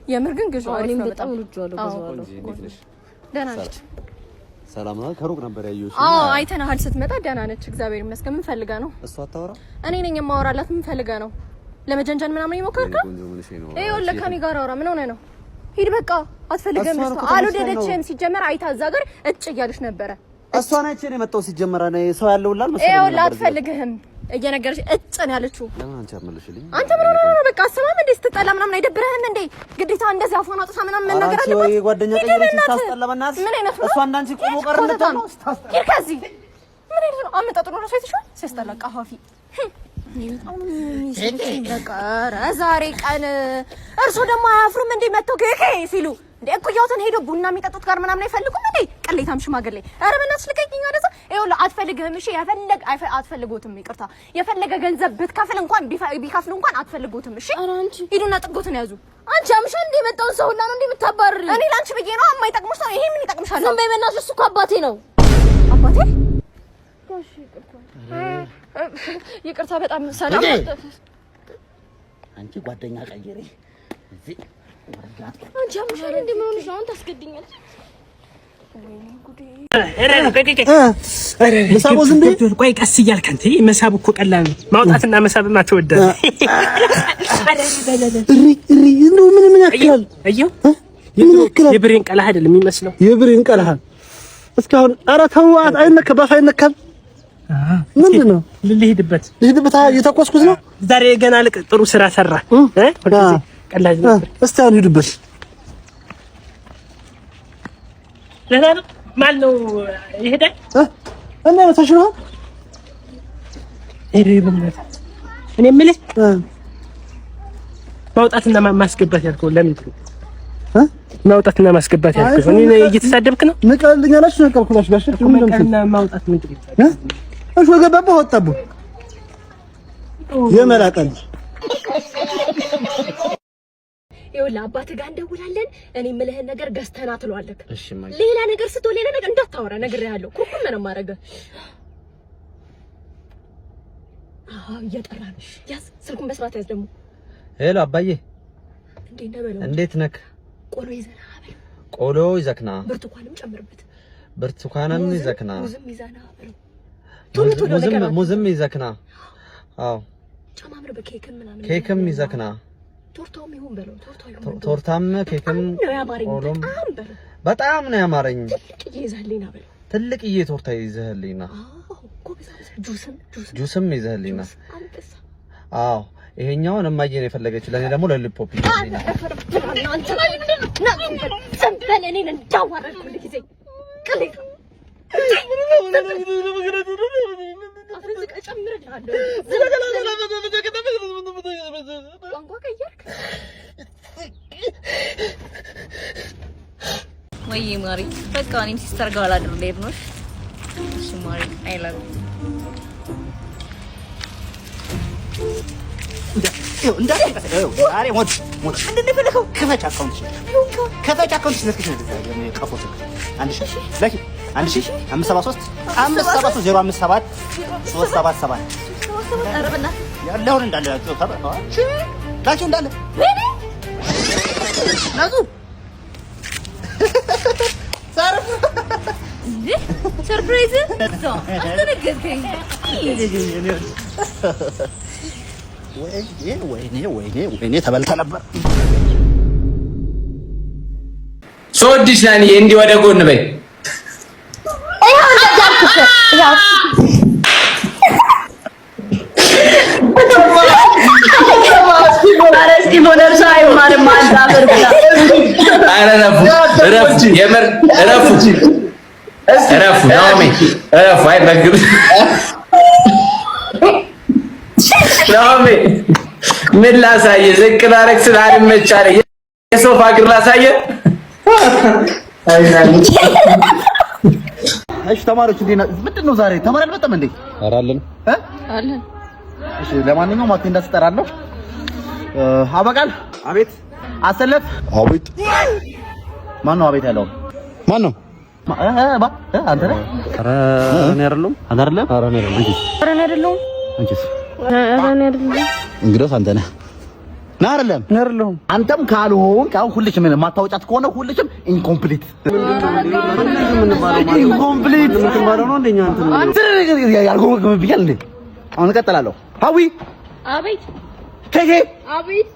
የምር ግን ግዢው አሪፍ ነው በጣም ልጅዋለሁ ገዛዋለሁ ደህና ነች ሰላም ነው ከሩቅ ነበር ያየሁሽ አይተናል ስትመጣ ደህና ነች እግዚአብሔር ይመስገን ምን ፈልጋ ነው እሷ አታወራ እኔ ነኝ የማወራላት ምን ፈልጋ ነው ለመጀንጀን ምናምን ይሞከርካ ይኸውልህ ከኔ ጋር አውራ ምን ሆነ ነው ሂድ በቃ አትፈልገም እሷ አልወደደችም ሲጀመር አይታ እዛ ጋር እጭ እያለች ነበረ እሷ ነች እኔ መጣው ሲጀመር ሰው ያለውላል መሰለኝ ይኸውልህ አትፈልግህም እየነገርሽ እጭ ነው ያለችው ለምን አንቺ አትመልሽልኝ አንተ ምን ሆነህ ነው በቃ አሰማም እንዴ ስትጠላ ምናምን አይደብርህም እንዴ ግዴታ እንደዚህ አፏን አውጥታ ምናምን መናገር አለበት ወይ ጓደኛ ቀይረሽ ታስጠላ በእናትሽ ምን አይነት ነው እሷ እንዳንቺ ቆሞ ቀርነት ነው ታስጠላ ከዚህ ምን አይነት ነው አመጣጡ ነው ራስህ ይተሻል ሲያስጠላ ቃፋፊ በቃ ዛሬ ቀን እርሱ ደግሞ አያፍሩም እንዴ መተው ከከ ሲሉ እንዴ እኮያውተን ሄዶ ቡና የሚጠጡት ጋር ምናምን አይፈልጉም እንዴ ቅሌታም ሽማግሌ ኧረ በእናትሽ ልቀቂኝ ወደዛ ይኸውልህ አትፈልግህም እሺ አትፈልጉትም ይቅርታ የፈለገ ገንዘብ ብትከፍል እንኳን ቢከፍሉ እንኳን አትፈልጉትም እሺ ሂዱና ጥጎትን ያዙ አንቺ አምሻ እንዴ መጣው ሰው ሁላ ነው እንዴ የምታባርሪ እኔ ላንቺ ብዬ ነው የማይጠቅምሽ ነው ይሄ ምን ይጠቅምሻል ዝም በይ በእናትሽ እሱ እኮ አባቴ ነው አባቴ እሺ ይቅርታ በጣም ሰላም አንቺ ጓደኛ ቀይሬ እዚህ አንቺ አምሻል እንዴ ምን ሆነሽ ነው አሁን ታስገድኛለሽ መሳቦዝ እንዴ ቆይ ቀስ እያልክ አንተ መሳብ እኮ ቀላል ነው ማውጣትና መሳብማ ተወደደ ነው ምን ያክላል አየው የብሬን ቀላህ አይደለም የሚመስለው የብሬን ቀላህ እስካሁን ኧረ ተዋት አይነከባፍ አይነከም ምንድነው ልሄድበት እየተቆስኩት ነው ዛሬ ገና ልቅ ጥሩ ስራ ሰራ ቀላል ነው እስቲ አሁን ሂዱበት ለዛሬ ማን ነው ይሄዳል እና ተሽሯል እኔ የምልህ ማውጣትና ማስገባት ያልከው ለምን ማውጣትና ማስገባት ያልከው እኔ እየተሳደብክ ነው ንቀልኛላችሁ ነቀልኩላችሁ ጋሽ ምንድነው ማውጣት ምንድነው እሺ ወገባባ ወጣቡ የመላቀል ይኸውልህ አባትህ ጋር እንደውላለን እኔ የምልህን ነገር ገዝተና ትለዋለህ ሌላ ነገር ስትወው ሌላ ነገር እንዳታወራ ነግሬሃለሁ ኩርኩም ነው የማደርገው እየጠራ ነው ያዝ ስልኩን በስርዓት ያዝ ደግሞ ሄሎ አባዬ እንዴት ነህ ቆሎ ይዘና አበል ቆሎ ይዘክና ብርቱካንም ጨምርበት ብርቱካንም ይዘክና ሙዝም ይዘና አበል ሙዝም ይዘክና አዎ ጨማምር በኬክም ምናምን ኬክም ይዘክና ቶርታም ይሁን በለው ቶርታም ኬክም ቆሎም በጣም ነው ያማረኝ ትልቅ ቶርታ ይዘህልኝና ጁስም ይዘህልኝና አዎ ይሄኛውን እማዬ ነው የፈለገችው ለኔ ደግሞ ለሊፖፕ ይዘህልኝና ወይ ማሪ በቃ እኔም ሲስተር ጋር አላድር ልሄድ ነው እሺ ማሪ አይ ላቭ አሬ ሞት ምንድነው የፈለከው ከፈች አካውንት ነክሽ ነው ቀፎት አንድ ሺህ ለኪ 1573 573 057 አረብና ያለውን እንዳለ ታች እንዳለ ናዙ ሰርፕራይዝ አስተነገርከኝ ወይኔ ተበልተ ነበር ሶዲስ ናኒ እንዲ ወደ ጎን በይ ረፉ አይ በግብ ናሚ ምን ላሳየ ዝቅ ላረክ ስላልመቻለ የሶፋ እግር ላሳየ እሺ ተማሪዎች ምንድነው ዛሬ ተማሪ አልመጣም እንዴ አራለን አለን እሺ ለማንኛውም አቴንዳ ስጠራለሁ አበቃል አቤት አሰለፍ አቤት ማን ነው አቤት ያለው ማን ነው አንተ ነህ ኧረ እኔ አይደለሁም አንተ አይደለም ኧረ እኔ አይደለሁም ኧረ እኔ አይደለሁም አንቺስ ኧረ እኔ አይደለሁም እንግዲህ አንተ ነህ አይደለም አንተም ካልሆንክ አሁን ሁልሽም ማታወጫት ከሆነ ሁልሽም ኢንኮምፕሊት ኢንኮምፕሊት ምንባለው ነው እንደኛ አንተ ያልጎመገመ ቢያል እንዴ አሁን እቀጥላለሁ ሀዊ አቤት ከሄ አቤት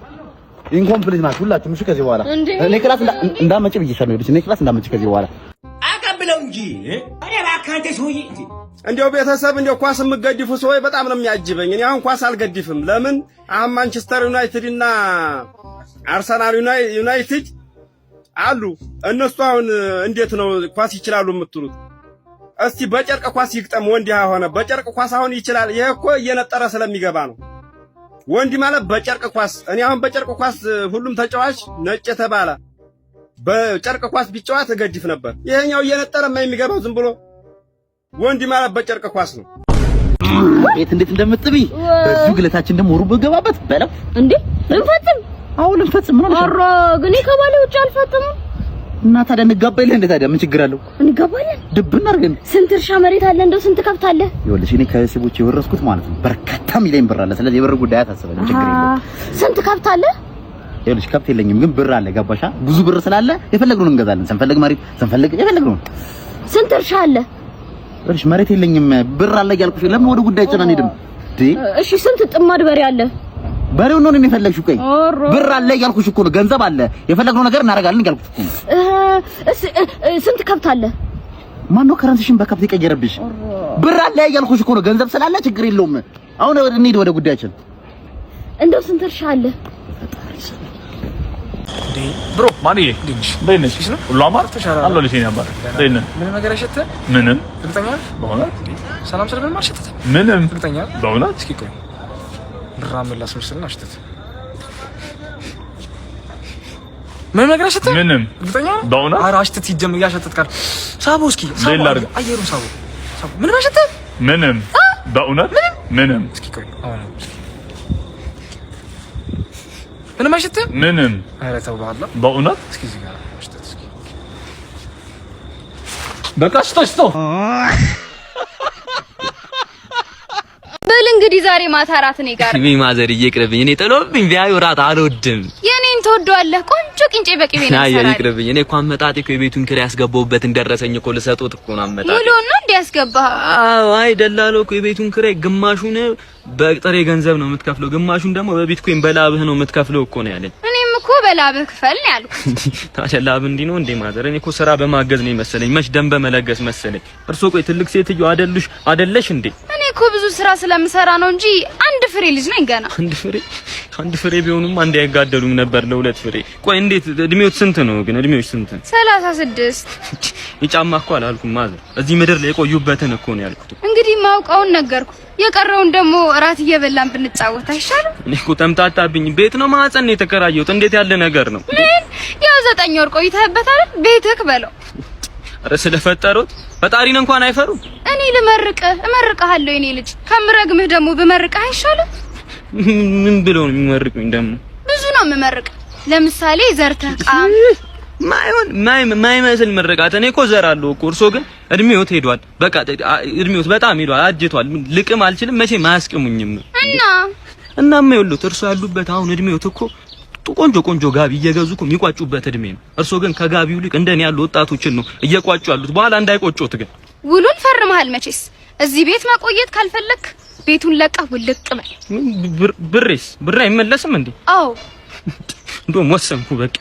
ኢንኮምፕሊት ማለት ሁላችሁም እሺ ከዚህ በኋላ እኔ ክላስ እንዳመጭ ብዬሻለሁ እኔ ክላስ እንዳመጭ ከዚህ በኋላ አቀብለው እንጂ እኔ ባካንተ ሶይ እንደው ቤተሰብ እንደው ኳስ የምገድፉ ሰዎች በጣም ነው የሚያጅበኝ። እኔ አሁን ኳስ አልገድፍም። ለምን አሁን ማንቸስተር ዩናይትድ እና አርሰናል ዩናይትድ አሉ። እነሱ አሁን እንዴት ነው ኳስ ይችላሉ የምትሉት? እስቲ በጨርቅ ኳስ ይግጠም ወንድ ሆነ በጨርቅ ኳስ አሁን ይችላል። ይሄ እኮ እየነጠረ ስለሚገባ ነው። ወንድ ማለት በጨርቅ ኳስ እኔ አሁን በጨርቅ ኳስ ሁሉም ተጫዋች ነጭ ተባለ በጨርቅ ኳስ ቢጫወት እገድፍ ነበር። ይሄኛው እየነጠረ የሚገባው ዝም ብሎ ወንድ ማለት በጨርቅ ኳስ ነው። ቤት እንዴት እንደምትጥብይ በዚህ ግለታችን ደግሞ ሩብ ገባበት በለው እንዴ ልንፈጽም ልንፈጽም ምን አረ ግን ከባለ ውጭ አልፈጽም እና ታዲያ እንጋባለን እንዴ ታዲያ ምን ችግር አለው እንጋባለን ድብና አርገን ስንት እርሻ መሬት አለ እንደው ስንት ከብት አለ ይኸውልሽ እኔ ከቤተሰቦቼ የወረስኩት ማለት ነው በርካታ ሚሊዮን ብር አለ ስለዚህ የብር ጉዳይ አታስበኝ ችግር የለም ስንት ከብት አለ ይኸውልሽ ከብት የለኝም ግን ብር አለ ገባሻ ብዙ ብር ስላለ የፈለግነውን እንገዛለን ስንፈልግ መሬት ስንፈልግ የፈለግነውን ስንት እርሻ አለ እሺ መሬት የለኝም ብር አለ ያልኩሽ ለምን ወደ ጉዳይ ጨና እንሄድም እሺ ስንት ጥማድ በሬ አለ በሬው ነው እኔ የፈለግሽው ቆይ ብር አለ ያልኩሽ እኮ ነው ገንዘብ አለ የፈለግነው ነገር እናደርጋለን ያልኩሽ እኮ ነው ስንት ከብት አለ ማን ነው ከረንሲሽን በከብት የቀየረብሽ ብር አለ ያልኩሽ እኮ ነው ገንዘብ ስላለ ችግር የለውም አሁን እንሂድ ወደ ጉዳያችን እንደው ስንት እርሻ አለ ብሮ ማንዬ በእነሱ ነው ሁሉ አማር አሎ ለሽኝ ነበር ደይነ ምን ነገር አሸተ ምንም እርግጠኛ በእውነት ሰላም ስለምን ማርሸተ ምንም እርግጠኛ በእውነት እስኪ ቆይ ድራምላስ መስልና አሽተት ምን ነገር አሸተ ምንም እርግጠኛ በእውነት ኧረ አሽተት ሲጀምር ያሸተት ጋር ሳቦ እስኪ ሳቦ አየሩን ሳቦ ምን አሸተ ምንም በእውነት ምንም እስኪ ቆይ አሁን ምንም አሸተ ምንም ኧረ ተው በኋላ በእውነት እስኪ እዚህ ጋር አሽተት እስኪ በቃ ሽቶ በል እንግዲህ ዛሬ ማታ እራት እኔ ጋር ምን ማዘር ይቅርብኝ እኔ ጥሎብኝ ቢያዩ እራት አልወድም የኔን ተወዷለህ ቆንጆ ቅንጬ በቅቤ ነው አይ ይቅርብኝ እኔ እኮ አመጣጤ እኮ የቤቱን ክራይ ያስገባውበትን ደረሰኝ እኮ ልሰጡት እኮ ነው አመጣጤ ሙሉ ነው እንዴ ያስገባህ አዎ አይ ደላሎ እኮ የቤቱን ክራይ ግማሹን በጥሬ ገንዘብ ነው የምትከፍለው ግማሹን ደግሞ በቢትኮይን በላብህ ነው የምትከፍለው እኮ ነው ያለኝ እኔም እኮ በላብህ ክፈል ነው ያልኩት ታዲያ ላብ እንዲህ ነው እንዴ ማዘር እኔ እኮ ስራ በማገዝ ነው መሰለኝ መች ደም በመለገስ መሰለኝ እርሶ ቆይ ትልቅ ሴትዮ አይደለሽ እንዴ እኔ እኮ ብዙ ስራ ስለምሰራ ነው እንጂ አንድ ፍሬ ልጅ ነኝ ገና አንድ ፍሬ ቢሆኑም አንድ አይጋደሉም ነበር ለሁለት ፍሬ ቆይ እንዴት እድሜዎት ስንት ነው ግን እድሜዎች ስንት 36 ይጫማ እኮ አላልኩም ማዘር እዚህ ምድር ላይ የቆዩበትን እኮ ነው ያልኩት እንግዲህ ማውቀውን ነገርኩ የቀረውን ደግሞ እራት እየበላን ብንጫወት አይሻልም እኔ እኮ ተምታታብኝ ቤት ነው ማህፀን ነው የተከራየሁት እንዴት ያለ ነገር ነው ምን ያው 9 ወር ቆይተህበታል ቤትህ በለው ኧረ ስለፈጠሩት ፈጣሪን እንኳን አይፈሩም እኔ እመርቅሃለሁ የኔ ልጅ ከምረግምህ ደግሞ ብመርቅህ አይሻልም ምን ብለው ነው የሚመርቁኝ ደግሞ ብዙ ነው የምመርቅ ለምሳሌ ዘርተህ ቃም ማይመስል ምርቃት እኔ እኮ ዘራለሁ እኮ እርሶ ግን እድሜዎት ሄዷል በቃ እድሜዎት በጣም ሄዷል አጅቷል ልቅም አልችልም መቼ ማያስቅሙኝም እናማ ይኸውልዎት እርሶ ያሉበት አሁን እድሜዎት እኮ ቆንጆ ጋቢ እየገዙ እኮ የሚቋጩበት እድሜ ነው እርሶ ግን ከጋቢው ልቅ እንደኔ ያሉ ወጣቶችን ነው እየቋጩ ያሉት በኋላ እንዳይቆጮት ግን ውሉን ፈርመሃል መቼስ እዚህ ቤት ማቆየት ካልፈለክ ቤቱን ለቀህ ውልቅ በል ብር አይመለስም እንዴ አዎ እንደውም ወሰንኩ በቃ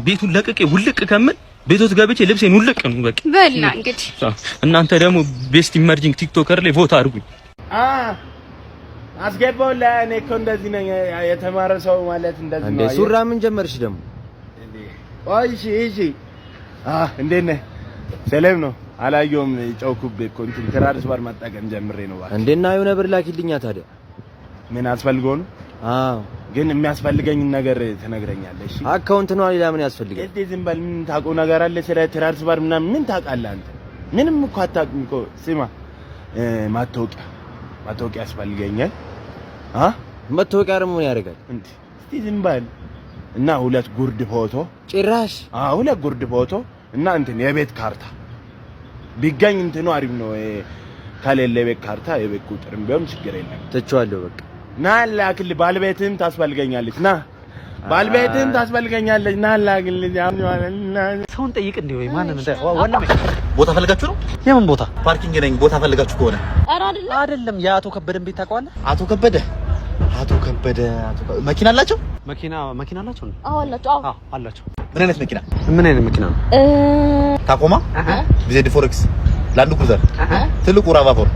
ቤቱን ለቅቄ ውልቅ ከምን ቤቶት ገብቼ ልብሴን ውልቅ ነው በቃ በልና እንግዲህ እናንተ ደግሞ ቤስት ኢመርጂንግ ቲክቶከር ላይ ቮት አድርጉኝ አስገባው ለኔ እኮ እንደዚህ ነኝ የተማረ ሰው ማለት እንደዚህ ነው እንዴ ሱራ ምን ጀመርሽ ደግሞ እሺ እንዴት ነህ ሰላም ነው አላየሁም ጨውኩብህ እኮ እንትን ትራንስፈር መጠቀም ጀምሬ ነው ባክ እንዴና የሆነ ብር ላኪልኛ ታዲያ ምን አስፈልጎ ነው አዎ ግን የሚያስፈልገኝ ነገር ትነግረኛለህ እሺ አካውንት ነው ሌላ ምን ያስፈልጋል እንዴ ዝም በል ምን ታውቀው ነገር አለ ስለ ትራንስፈር ምን ታውቃለህ አንተ ምንም እኮ አታውቅም እኮ ስማ ማታወቂያ ያስፈልገኛል መታወቂያ ደግሞ ምን ያደርጋል እንዴ እስቲ ዝም በል እና 2 ጉርድ ፎቶ ጭራሽ 2 ጉርድ ፎቶ እና እንትን የቤት ካርታ ቢገኝ እንትኑ አሪፍ ነው ከሌለ የቤት ካርታ የቤት ቁጥርም ቢሆን ችግር የለም ተቻለሁ በቃ ና ላክል ባለቤትም ታስፈልገኛለች ና ባልቤትም ታስፈልገኛለች ና ላግልኝ ሰውን ጠይቅ እንዴ ወይ ማንን እንደ ወንድሜ ቦታ ፈልጋችሁ ነው የምን ቦታ ፓርኪንግ ነኝ ቦታ ፈልጋችሁ ከሆነ ኧረ አይደለም የአቶ ከበደን ቤት ታውቀዋለህ አቶ ከበደ መኪና አላቸው መኪና አላቸው አዎ አላቸው አዎ አላቸው ምን አይነት መኪና ነው ታኮማ ቢዜድ ፎሬክስ ላንድ ክሩዘር ትልቁ ራቫፎር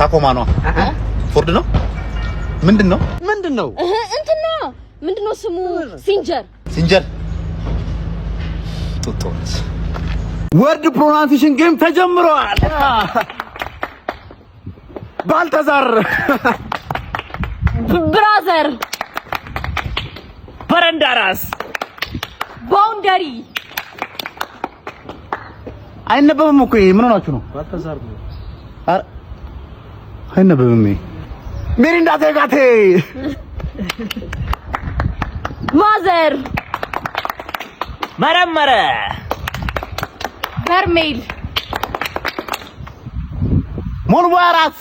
ታኮማ ነው ፎርድ ነው ምንድነው እንትና ምንድነው ስሙ ሲንጀር ቶቶች ወርድ ፕሮናንሴሽን ጌም ተጀምሯል ባልተዛር ብራዘር በረንዳራስ ባውንደሪ አይነበብም እኮ ምን ሆናችሁ ነው ባልተዛር አይነበብም ሜሪንዳ ተጋቴ ማዘር መረመረ በርሜል ሞልባራት